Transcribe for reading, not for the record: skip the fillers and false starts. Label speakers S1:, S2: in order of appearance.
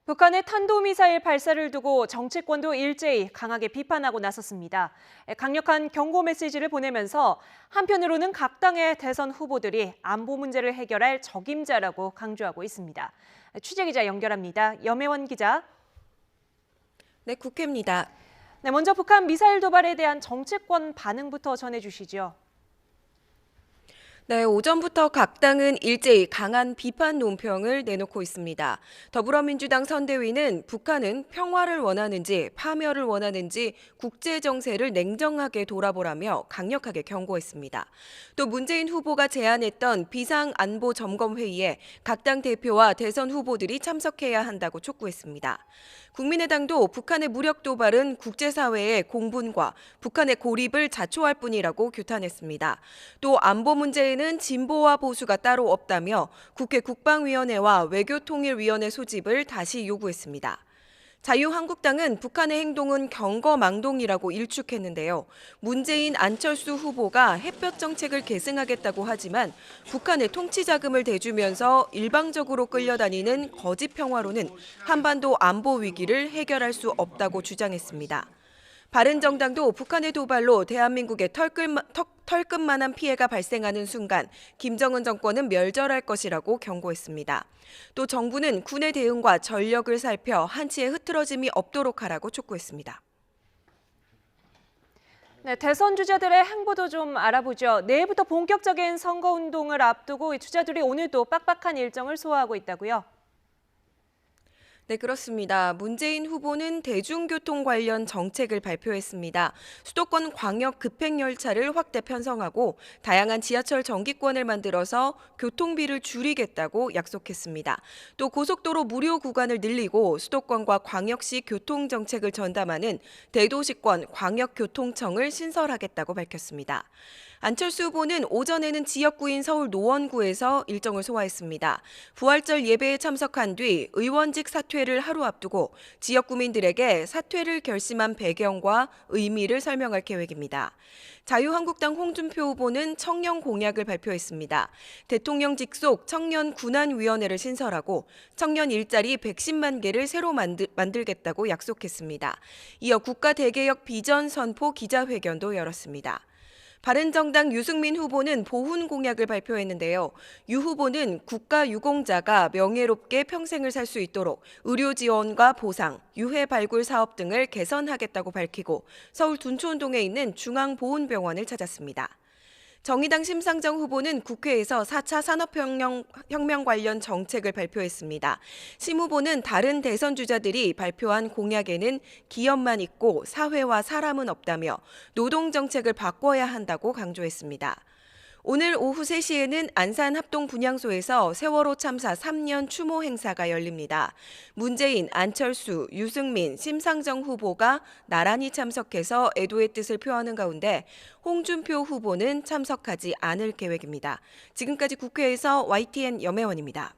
S1: 북한의 탄도미사일 발사를 두고 정치권도 일제히 강하게 비판하고 나섰습니다. 강력한 경고 메시지를 보내면서 한편으로는 각 당의 대선 후보들이 안보 문제를 해결할 적임자라고 강조하고 있습니다. 취재기자 연결합니다. 염혜원 기자.
S2: 네, 국회입니다.
S1: 네, 먼저 북한 미사일 도발에 대한 정치권 반응부터 전해주시죠.
S2: 네, 오전부터 각 당은 일제히 강한 비판 논평을 내놓고 있습니다. 더불어민주당 선대위는 북한은 평화를 원하는지 파멸을 원하는지 국제 정세를 냉정하게 돌아보라며 강력하게 경고했습니다. 또 문재인 후보가 제안했던 비상안보점검회의에 각 당 대표와 대선 후보들이 참석해야 한다고 촉구했습니다. 국민의당도 북한의 무력 도발은 국제사회의 공분과 북한의 고립을 자초할 뿐이라고 규탄했습니다. 또 안보 문제에는 진보와 보수가 따로 없다며 국회 국방위원회와 외교통일위원회 소집을 다시 요구했습니다. 자유한국당은 북한의 행동은 경거망동이라고 일축했는데요. 문재인, 안철수 후보가 햇볕 정책을 계승하겠다고 하지만 북한의 통치 자금을 대주면서 일방적으로 끌려다니는 거짓 평화로는 한반도 안보 위기를 해결할 수 없다고 주장했습니다. 바른정당도 북한의 도발로 대한민국의 털끝만한 피해가 발생하는 순간 김정은 정권은 멸절할 것이라고 경고했습니다. 또 정부는 군의 대응과 전력을 살펴 한치의 흐트러짐이 없도록 하라고 촉구했습니다.
S1: 네, 대선 주자들의 행보도 좀 알아보죠. 내일부터 본격적인 선거운동을 앞두고 이 주자들이 오늘도 빡빡한 일정을 소화하고 있다고요?
S2: 네, 그렇습니다. 문재인 후보는 대중교통 관련 정책을 발표했습니다. 수도권 광역 급행열차를 확대 편성하고 다양한 지하철 정기권을 만들어서 교통비를 줄이겠다고 약속했습니다. 또 고속도로 무료 구간을 늘리고 수도권과 광역시 교통정책을 전담하는 대도시권 광역교통청을 신설하겠다고 밝혔습니다. 안철수 후보는 오전에는 지역구인 서울 노원구에서 일정을 소화했습니다. 부활절 예배에 참석한 뒤 의원직 사퇴를 하루 앞두고 지역 구민들에게 사퇴를 결심한 배경과 의미를 설명할 계획입니다. 자유한국당 홍준표 후보는 청년 공약을 발표했습니다. 대통령 직속 청년 군안위원회를 신설하고 청년 일자리 110만 개를 새로 만들겠다고 약속했습니다. 이어 국가 대개혁 비전 선포 기자회견도 열었습니다. 바른정당 유승민 후보는 보훈 공약을 발표했는데요. 유 후보는 국가 유공자가 명예롭게 평생을 살 수 있도록 의료 지원과 보상, 유해 발굴 사업 등을 개선하겠다고 밝히고 서울 둔촌동에 있는 중앙보훈병원을 찾았습니다. 정의당 심상정 후보는 국회에서 4차 산업혁명 관련 정책을 발표했습니다. 심 후보는 다른 대선 주자들이 발표한 공약에는 기업만 있고 사회와 사람은 없다며 노동정책을 바꿔야 한다고 강조했습니다. 오늘 오후 3시에는 안산 합동분향소에서 세월호 참사 3년 추모 행사가 열립니다. 문재인, 안철수, 유승민, 심상정 후보가 나란히 참석해서 애도의 뜻을 표하는 가운데 홍준표 후보는 참석하지 않을 계획입니다. 지금까지 국회에서 YTN 염혜원입니다.